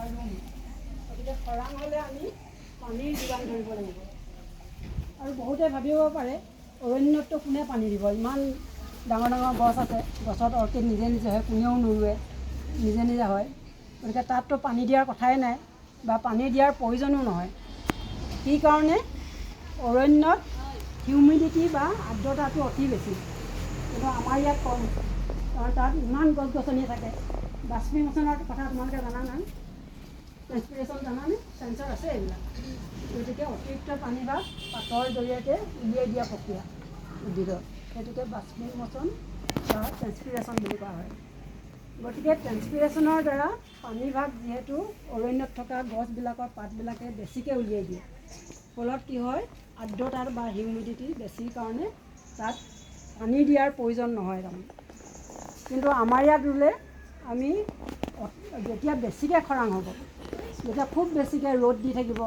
গতিকে খৰাং হ'লে আমি পানীৰ যোগান ধৰিব লাগিব। আৰু বহুতে ভাবিব পাৰে অৰণ্যততো কোনে পানী দিব, ইমান ডাঙৰ ডাঙৰ গছ আছে, গছত অৰ্কিড নিজে নিজে হয়, কোনেও নোৰোৱে, নিজে নিজে হয়। গতিকে তাততো পানী দিয়াৰ কথাই নাই বা পানী দিয়াৰ প্ৰয়োজনো নহয়। কি কাৰণে? অৰণ্যত হিউমিডিটি বা আৰ্দ্ৰতাটো অতি বেছি, কিন্তু আমাৰ ইয়াত কম, কাৰণ তাত ইমান গছ গছনি থাকে। বাষ্পীমোচনৰ কথা তোমালোকে জানা নাই? ট্ৰেন্সপিৰেশ্যন জানানে? চেঞ্চৰ আছে এইবিলাক। গতিকে অতিৰিক্ত পানীভাগ পাতৰ জৰিয়তে উলিয়াই দিয়া প্ৰক্ৰিয়া উদ্ভিদৰ, সেইটোকে বাষ্পীমোচন বা ট্ৰেন্সপিৰেশ্যন বুলি কোৱা হয়। গতিকে ট্ৰেন্সপিৰেশ্যনৰ দ্বাৰা পানীভাগ যিহেতু অৰণ্যত থকা গছবিলাকৰ পাতবিলাকে বেছিকৈ উলিয়াই দিয়ে, ফলত কি হয়, আৰ্দ্ৰতা বা হিউমিডিটি বেছি কাৰণে তাত পানী দিয়াৰ প্ৰয়োজন নহয় তাৰমানে। কিন্তু আমাৰ ইয়াত ৰুলে আমি যেতিয়া বেছিকৈ খৰাং হ'ব, যেতিয়া খুব বেছিকৈ ৰ'দ দি থাকিব,